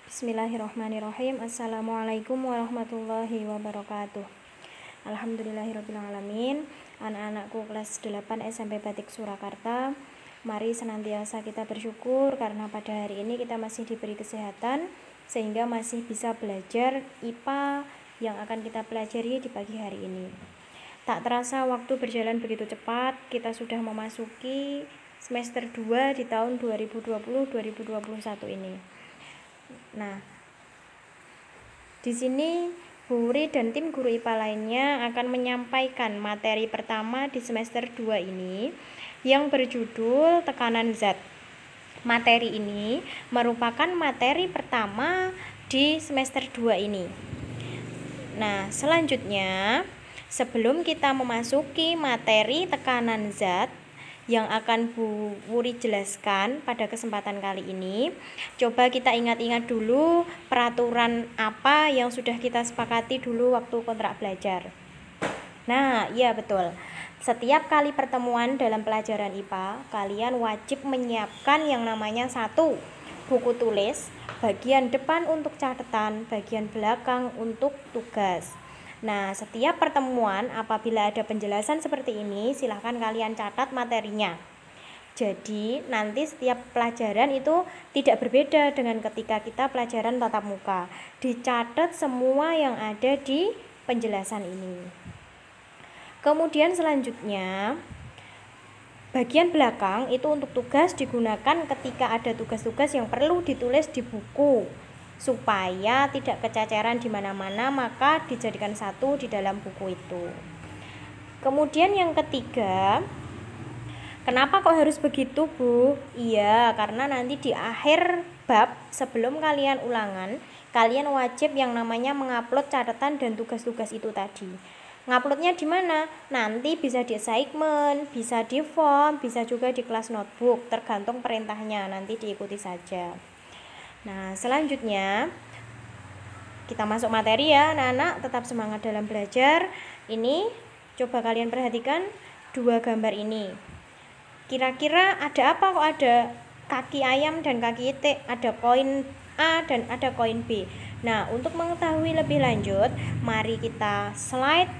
Bismillahirrahmanirrahim. Assalamualaikum warahmatullahi wabarakatuh. Alhamdulillahirrabbilalamin. Anak-anakku kelas 8 SMP Batik Surakarta, mari senantiasa kita bersyukur karena pada hari ini kita masih diberi kesehatan sehingga masih bisa belajar IPA yang akan kita pelajari di pagi hari ini. Tak terasa waktu berjalan begitu cepat, kita sudah memasuki semester 2 di tahun 2020-2021 ini. Nah, di sini Bu Wuri dan tim guru IPA lainnya akan menyampaikan materi pertama di semester 2 ini yang berjudul tekanan zat. Materi ini merupakan materi pertama di semester 2 ini. Nah, selanjutnya sebelum kita memasuki materi tekanan zat yang akan Bu Wuri jelaskan pada kesempatan kali ini, coba kita ingat-ingat dulu peraturan apa yang sudah kita sepakati dulu waktu kontrak belajar. Nah, iya betul. Setiap kali pertemuan dalam pelajaran IPA, kalian wajib menyiapkan yang namanya 1 buku tulis, bagian depan untuk catatan, bagian belakang untuk tugas. Nah, setiap pertemuan apabila ada penjelasan seperti ini, silahkan kalian catat materinya. Jadi, nanti setiap pelajaran itu tidak berbeda dengan ketika kita pelajaran tatap muka. Dicatat semua yang ada di penjelasan ini. Kemudian selanjutnya, bagian belakang itu untuk tugas digunakan ketika ada tugas-tugas yang perlu ditulis di buku. Supaya tidak kececeran di mana-mana, maka dijadikan 1 di dalam buku itu. Kemudian yang ketiga, kenapa kok harus begitu, Bu? Iya, karena nanti di akhir bab sebelum kalian ulangan, kalian wajib yang namanya mengupload catatan dan tugas-tugas itu tadi. Nguploadnya di mana? Nanti bisa di assignment, bisa di form, bisa juga di kelas notebook, tergantung perintahnya, nanti diikuti saja. Nah, selanjutnya kita masuk materi ya, anak-anak, tetap semangat dalam belajar. Ini coba kalian perhatikan 2 gambar ini. Kira-kira ada apa kok ada kaki ayam dan kaki itik, ada koin A dan ada koin B. Nah, untuk mengetahui lebih lanjut, mari kita slide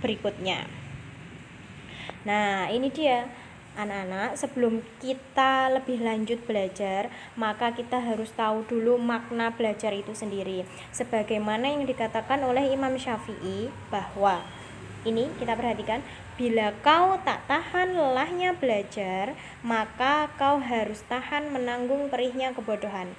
berikutnya. Nah, ini dia. Anak-anak, sebelum kita lebih lanjut belajar, maka kita harus tahu dulu makna belajar itu sendiri. Sebagaimana yang dikatakan oleh Imam Syafi'i bahwa, ini kita perhatikan, bila kau tak tahan lelahnya belajar, maka kau harus tahan menanggung perihnya kebodohan.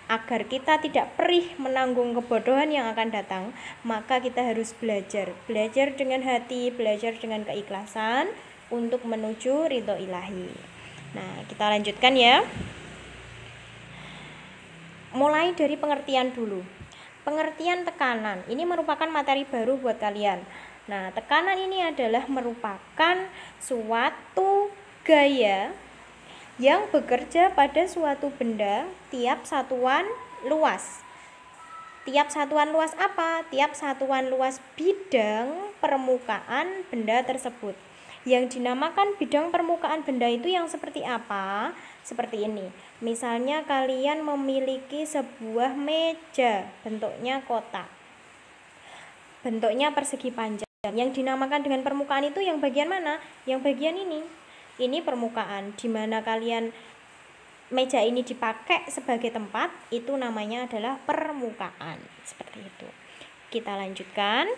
Agar kita tidak perih menanggung kebodohan yang akan datang, maka kita harus belajar. Belajar dengan hati, belajar dengan keikhlasan, untuk menuju ridho ilahi. Nah, kita lanjutkan ya. Mulai dari pengertian dulu. Pengertian tekanan, ini merupakan materi baru buat kalian. Nah, tekanan ini adalah merupakan suatu gaya yang bekerja pada suatu benda tiap satuan luas. Tiap satuan luas apa? Tiap satuan luas bidang permukaan benda tersebut. Yang dinamakan bidang permukaan benda itu yang seperti apa? Seperti ini. Misalnya kalian memiliki sebuah meja, bentuknya kotak. Bentuknya persegi panjang. Yang dinamakan dengan permukaan itu yang bagian mana? Yang bagian ini. Ini permukaan, di mana kalian meja ini dipakai sebagai tempat, itu namanya adalah permukaan. Seperti itu. Kita lanjutkan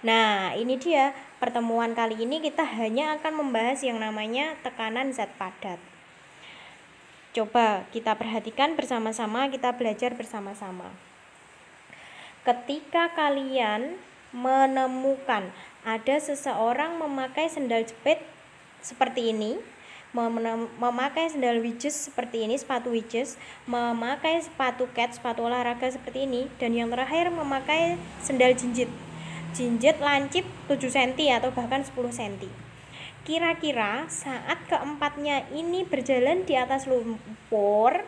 nah, ini dia. Pertemuan kali ini kita hanya akan membahas yang namanya tekanan zat padat. Coba kita perhatikan bersama-sama, kita belajar bersama-sama. Ketika kalian menemukan ada seseorang memakai sendal jepit seperti ini, memakai sendal widges seperti ini, sepatu widges, memakai sepatu kets, sepatu olahraga seperti ini, dan yang terakhir memakai sendal jinjit lancip 7 cm atau bahkan 10 cm. Kira-kira saat keempatnya ini berjalan di atas lumpur,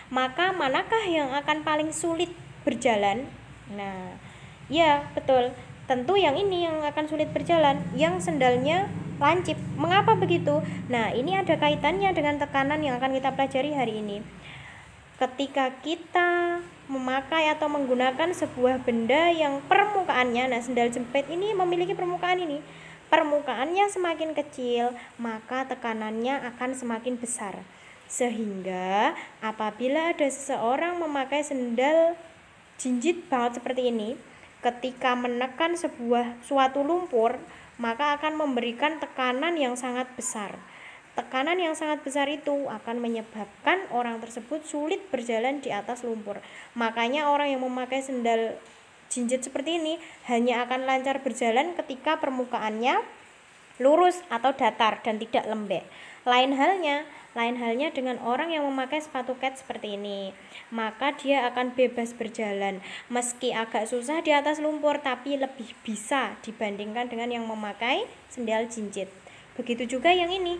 maka manakah yang akan paling sulit berjalan? Nah, ya betul, tentu yang ini yang akan sulit berjalan, yang sendalnya lancip. Mengapa begitu? Nah, ini ada kaitannya dengan tekanan yang akan kita pelajari hari ini. ketika kita memakai atau menggunakan sebuah benda yang permukaannya, nah sendal jepit ini memiliki permukaan ini, permukaannya semakin kecil, maka tekanannya akan semakin besar. Sehingga apabila ada seseorang memakai sendal jinjit banget seperti ini, ketika menekan suatu lumpur, maka akan memberikan tekanan yang sangat besar. Tekanan yang sangat besar itu akan menyebabkan orang tersebut sulit berjalan di atas lumpur. Makanya orang yang memakai sendal jinjit seperti ini hanya akan lancar berjalan ketika permukaannya lurus atau datar dan tidak lembek. Lain halnya dengan orang yang memakai sepatu kets seperti ini. Maka dia akan bebas berjalan. Meski agak susah di atas lumpur, tapi lebih bisa dibandingkan dengan yang memakai sendal jinjit. Begitu juga yang ini,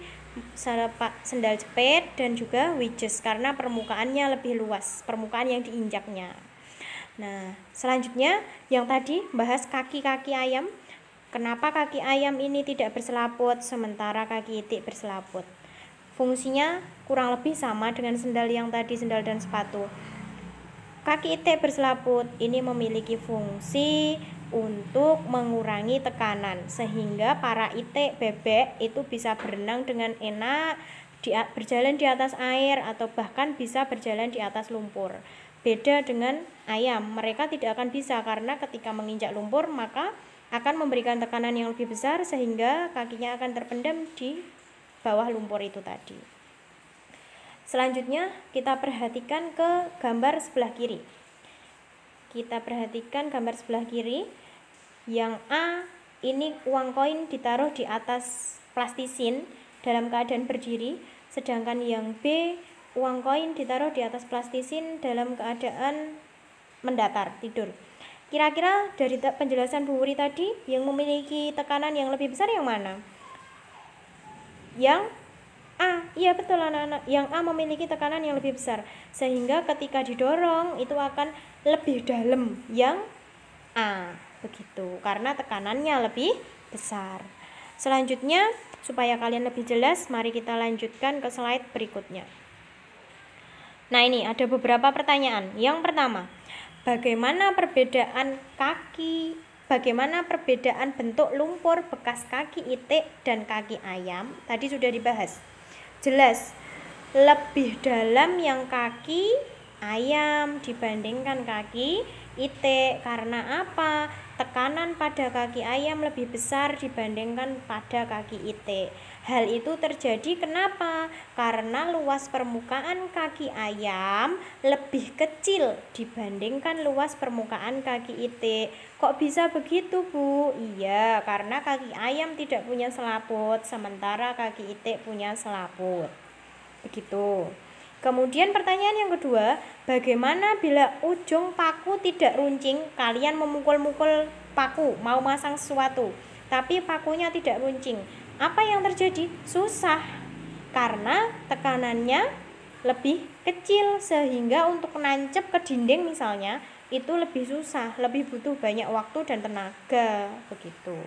sendal jepit dan juga wedges, karena permukaannya lebih luas, permukaan yang diinjaknya. Nah, selanjutnya yang tadi bahas kaki-kaki ayam. Kenapa kaki ayam ini tidak berselaput sementara kaki itik berselaput? Fungsinya kurang lebih sama dengan sendal yang tadi, sendal dan sepatu. Kaki itik berselaput ini memiliki fungsi untuk mengurangi tekanan, sehingga para itik bebek itu bisa berenang dengan enak, berjalan di atas air, atau bahkan bisa berjalan di atas lumpur. Beda dengan ayam, mereka tidak akan bisa karena ketika menginjak lumpur maka akan memberikan tekanan yang lebih besar, sehingga kakinya akan terpendam di bawah lumpur itu tadi. Selanjutnya kita perhatikan ke gambar sebelah kiri. Kita perhatikan gambar sebelah kiri. Yang A ini uang koin ditaruh di atas plastisin dalam keadaan berdiri, sedangkan yang B uang koin ditaruh di atas plastisin dalam keadaan mendatar, tidur. Kira-kira dari penjelasan Bu Wuri tadi, yang memiliki tekanan yang lebih besar yang mana? Yang A, iya betul anak-anak, yang A memiliki tekanan yang lebih besar, sehingga ketika didorong itu akan lebih dalam yang A, begitu, karena tekanannya lebih besar. Selanjutnya, supaya kalian lebih jelas, mari kita lanjutkan ke slide berikutnya. Nah, ini ada beberapa pertanyaan. Yang pertama, bagaimana perbedaan bentuk lumpur bekas kaki itik dan kaki ayam? Tadi sudah dibahas. Jelas, lebih dalam yang kaki ayam dibandingkan kaki itik. Karena apa? Tekanan pada kaki ayam lebih besar dibandingkan pada kaki itik. Hal itu terjadi kenapa? Karena luas permukaan kaki ayam lebih kecil dibandingkan luas permukaan kaki itik. Kok bisa begitu, Bu? Iya, karena kaki ayam tidak punya selaput, sementara kaki itik punya selaput. Begitu. Kemudian pertanyaan yang kedua, bagaimana bila ujung paku tidak runcing? Kalian memukul-mukul paku, mau masang sesuatu, tapi pakunya tidak runcing. Apa yang terjadi? Susah, karena tekanannya lebih kecil, sehingga untuk nancep ke dinding misalnya, itu lebih susah, lebih butuh banyak waktu dan tenaga. Begitu.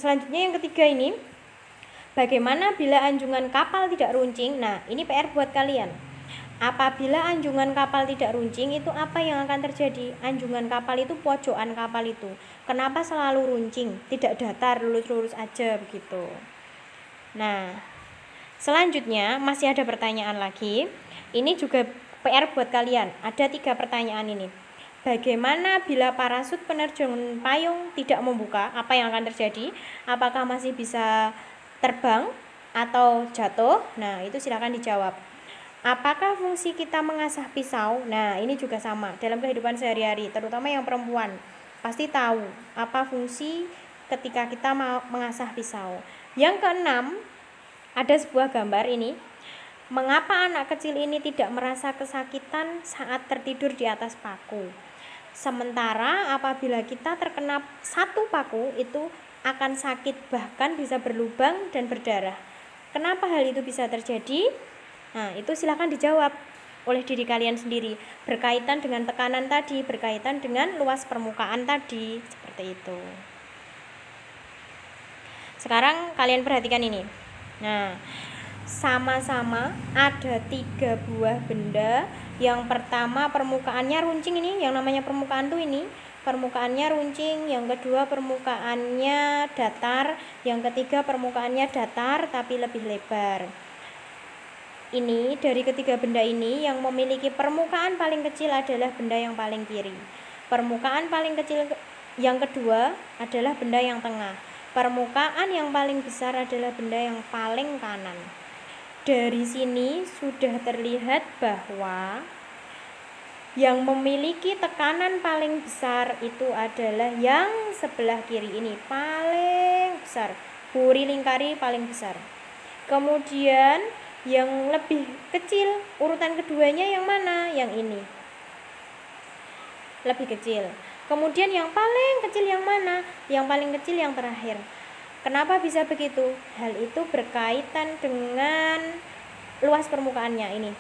Selanjutnya yang ketiga ini, bagaimana bila anjungan kapal tidak runcing? Nah, ini PR buat kalian. Apabila anjungan kapal tidak runcing, itu apa yang akan terjadi? Anjungan kapal itu pojokan kapal itu. Kenapa selalu runcing? Tidak datar, lurus-lurus aja begitu. Nah, selanjutnya masih ada pertanyaan lagi. Ini juga PR buat kalian. Ada 3 pertanyaan ini. Bagaimana bila parasut penerjun payung tidak membuka? Apa yang akan terjadi? Apakah masih bisa terbang atau jatuh? Nah, itu silakan dijawab. Apakah fungsi kita mengasah pisau? Nah, ini juga sama dalam kehidupan sehari-hari, terutama yang perempuan pasti tahu apa fungsi ketika kita mengasah pisau. Yang keenam, ada sebuah gambar ini. Mengapa anak kecil ini tidak merasa kesakitan saat tertidur di atas paku? Sementara apabila kita terkena satu paku itu akan sakit, bahkan bisa berlubang dan berdarah. Kenapa hal itu bisa terjadi? Nah, itu silakan dijawab oleh diri kalian sendiri. Berkaitan dengan tekanan tadi, berkaitan dengan luas permukaan tadi, seperti itu. Sekarang kalian perhatikan ini. Nah, sama-sama ada 3 buah benda. Yang pertama permukaannya runcing, ini yang namanya permukaan tuh ini permukaannya runcing, yang kedua permukaannya datar, yang ketiga permukaannya datar tapi lebih lebar. Ini dari ketiga benda ini yang memiliki permukaan paling kecil adalah benda yang paling kiri. Permukaan paling kecil yang kedua adalah benda yang tengah. Permukaan yang paling besar adalah benda yang paling kanan. Dari sini sudah terlihat bahwa yang memiliki tekanan paling besar itu adalah yang sebelah kiri ini, paling besar. Buri lingkari paling besar. Kemudian yang lebih kecil, urutan keduanya yang mana? Yang ini. Lebih kecil. Kemudian yang paling kecil yang mana? Yang paling kecil yang terakhir. Kenapa bisa begitu? Hal itu berkaitan dengan luas permukaannya ini.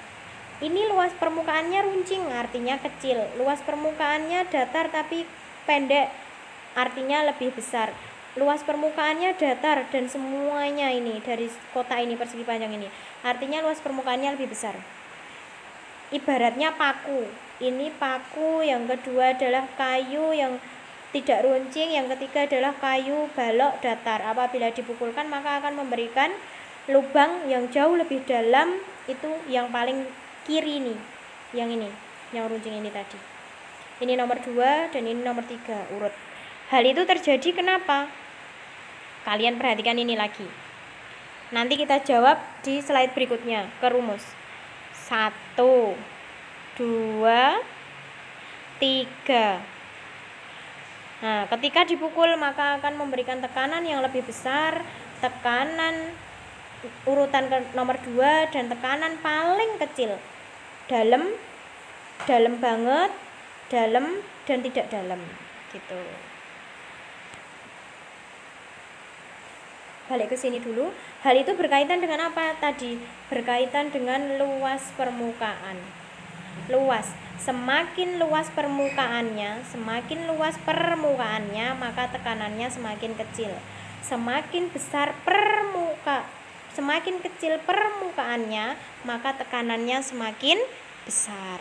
Ini luas permukaannya runcing, artinya kecil. Luas permukaannya datar tapi pendek, artinya lebih besar. Luas permukaannya datar dan semuanya ini dari kotak ini, persegi panjang ini, artinya luas permukaannya lebih besar. Ibaratnya paku. Ini paku, yang kedua adalah kayu yang tidak runcing, yang ketiga adalah kayu balok datar. Apabila dipukulkan maka akan memberikan lubang yang jauh lebih dalam, itu yang paling kiri nih, yang ini, yang runcing ini tadi. Ini nomor 2 dan ini nomor 3 urut. Hal itu terjadi kenapa? Kalian perhatikan ini lagi. Nanti kita jawab di slide berikutnya ke rumus. 1, 2, 3. Nah, ketika dipukul maka akan memberikan tekanan yang lebih besar, tekanan urutan ke nomor 2 dan tekanan paling kecil. Dalam banget, dalam dan tidak dalam gitu. Balik ke sini dulu. Hal itu berkaitan dengan apa tadi? Berkaitan dengan luas permukaan. Luas. Semakin luas permukaannya, maka tekanannya semakin kecil. Semakin kecil permukaannya, maka tekanannya semakin besar.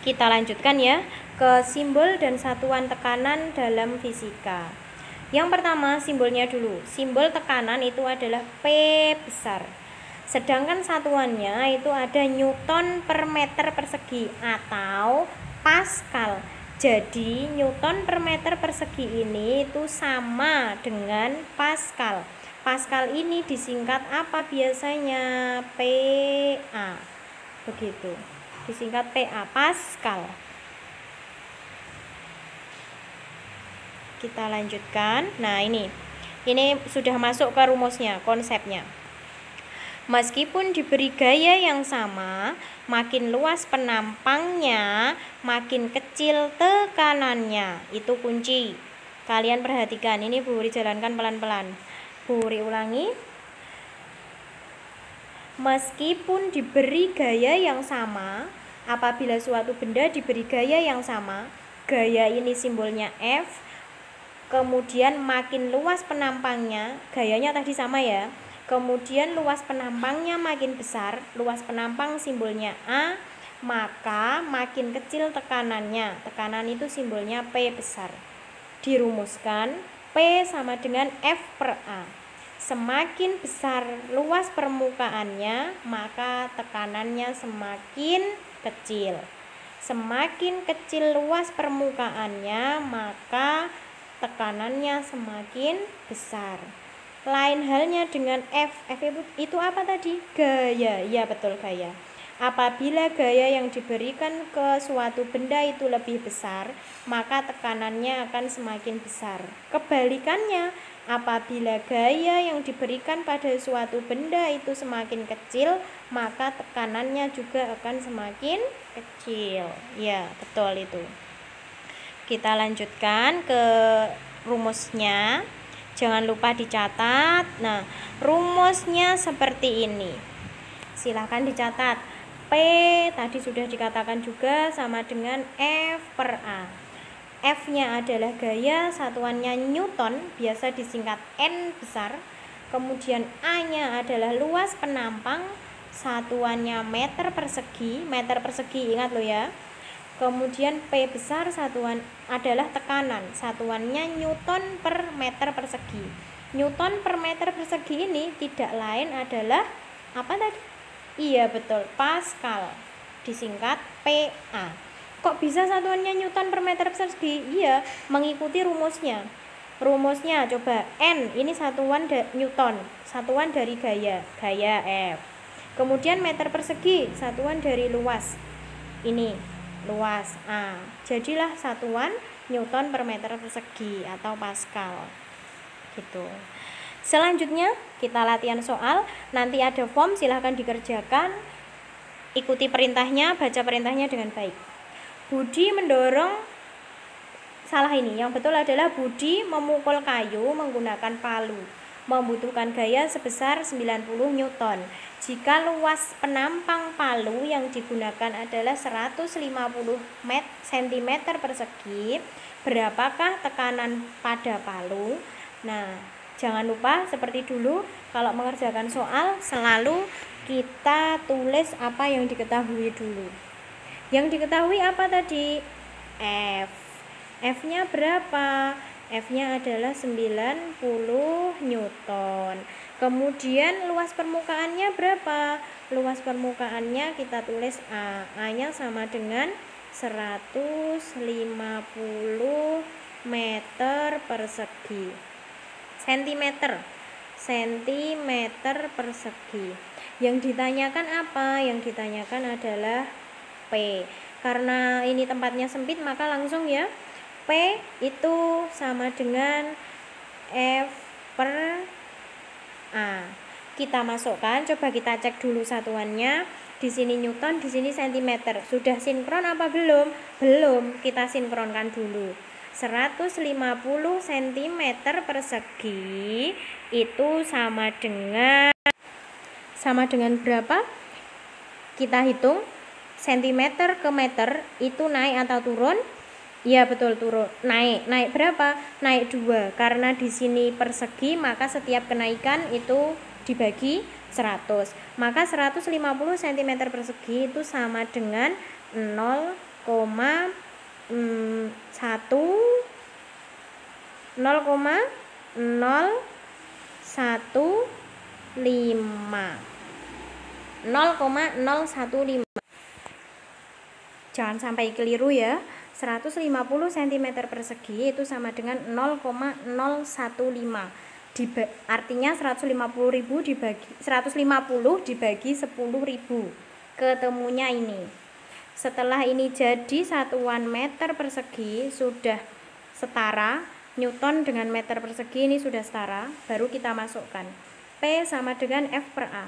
Kita lanjutkan ya ke simbol dan satuan tekanan dalam fisika. Yang pertama simbolnya dulu. Simbol tekanan itu adalah P besar. Sedangkan satuannya itu ada Newton per meter persegi atau Pascal. Jadi Newton per meter persegi ini itu sama dengan Pascal. Pascal ini disingkat apa biasanya? PA. Begitu. Disingkat PA, Pascal. Kita lanjutkan. Nah, ini sudah masuk ke rumusnya, konsepnya. Meskipun diberi gaya yang sama, makin luas penampangnya, makin kecil tekanannya. Itu kunci. Kalian perhatikan, ini Bu Wuri jalankan pelan-pelan. Bu Wuri ulangi. Meskipun diberi gaya yang sama, apabila suatu benda diberi gaya yang sama, gaya ini simbolnya F, kemudian makin luas penampangnya, gayanya tadi sama ya. Kemudian luas penampangnya makin besar, luas penampang simbolnya A, maka makin kecil tekanannya. Tekanan itu simbolnya P besar. Dirumuskan, P sama dengan F per A. Semakin besar luas permukaannya, maka tekanannya semakin kecil. Semakin kecil luas permukaannya, maka tekanannya semakin besar. Lain halnya dengan F. F itu apa tadi? Gaya. Ya, betul, gaya. Apabila gaya yang diberikan ke suatu benda itu lebih besar, maka tekanannya akan semakin besar. Kebalikannya, apabila gaya yang diberikan pada suatu benda itu semakin kecil, maka tekanannya juga akan semakin kecil. Ya, betul itu. Kita lanjutkan ke rumusnya. Jangan lupa dicatat. Nah, rumusnya seperti ini. Silahkan dicatat. P tadi sudah dikatakan juga sama dengan F per A. F-nya adalah gaya, satuannya Newton, biasa disingkat N besar. Kemudian A-nya adalah luas penampang, satuannya meter persegi ingat lo ya. Kemudian P besar satuan adalah tekanan, satuannya Newton per meter persegi. Newton per meter persegi ini tidak lain adalah apa tadi? Iya betul, Pascal, disingkat PA. Kok bisa satuannya Newton per meter persegi? Iya, mengikuti rumusnya. Rumusnya coba, N ini satuan Newton, satuan dari gaya F. Kemudian meter persegi, satuan dari luas, ini luas A. Jadilah satuan Newton per meter persegi atau Pascal gitu. Selanjutnya kita latihan soal, nanti ada form, silahkan dikerjakan, ikuti perintahnya, baca perintahnya dengan baik. Budi mendorong, salah ini, yang betul adalah Budi memukul kayu menggunakan palu, membutuhkan gaya sebesar 90 Newton. Jika luas penampang palu yang digunakan adalah 150 cm persegi, berapakah tekanan pada palu? Nah, jangan lupa seperti dulu, kalau mengerjakan soal selalu kita tulis apa yang diketahui dulu. Yang diketahui apa tadi? F-nya berapa? F-nya adalah 90 Newton. Kemudian luas permukaannya berapa? Luas permukaannya kita tulis A. A-nya sama dengan 150 meter persegi. Sentimeter persegi. Yang ditanyakan apa? Yang ditanyakan adalah P. Karena ini tempatnya sempit, maka langsung ya, P itu sama dengan F per A. Kita masukkan, coba kita cek dulu satuannya. Di sini Newton, di sini cm. Sudah sinkron apa belum? Belum, kita sinkronkan dulu. 150 cm persegi itu sama dengan berapa? Kita hitung. Sentimeter ke meter itu naik atau turun? Iya betul, turun. Naik berapa? Naik 2. Karena di sini persegi, maka setiap kenaikan itu dibagi 100. Maka 150 cm persegi itu sama dengan 0,15 0,015. Jangan sampai keliru ya. 150 cm persegi itu sama dengan 0,015. Artinya 150 dibagi 10.000. Ketemunya ini. Setelah ini jadi satuan meter persegi sudah setara, Newton dengan meter persegi ini sudah setara, baru kita masukkan. P sama dengan F per A.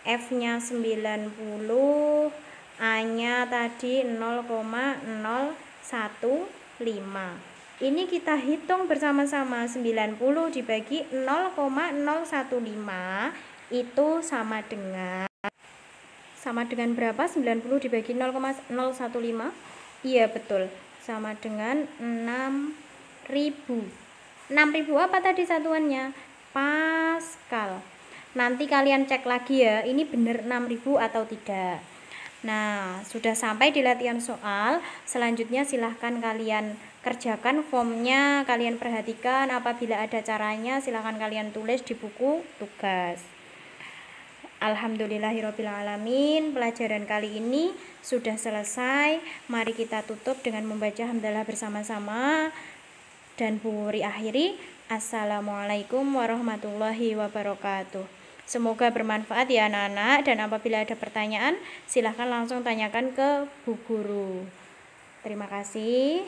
F-nya 90, A-nya tadi 0,015. Ini kita hitung bersama-sama. 90 dibagi 0,015 itu sama dengan berapa? 90 dibagi 0,015. Iya betul, sama dengan 6.000. 6.000 apa tadi satuannya? Pascal. Nanti kalian cek lagi ya, ini benar 6.000 atau tidak. Nah, sudah sampai di latihan soal. Selanjutnya silahkan kalian kerjakan formnya, kalian perhatikan, apabila ada caranya silahkan kalian tulis di buku tugas. Alhamdulillahirrabbilalamin, pelajaran kali ini sudah selesai. Mari kita tutup dengan membaca hamdalah bersama-sama dan beri akhiri. Assalamualaikum warahmatullahi wabarakatuh. Semoga bermanfaat ya anak-anak, dan apabila ada pertanyaan silahkan langsung tanyakan ke Bu Guru. Terima kasih.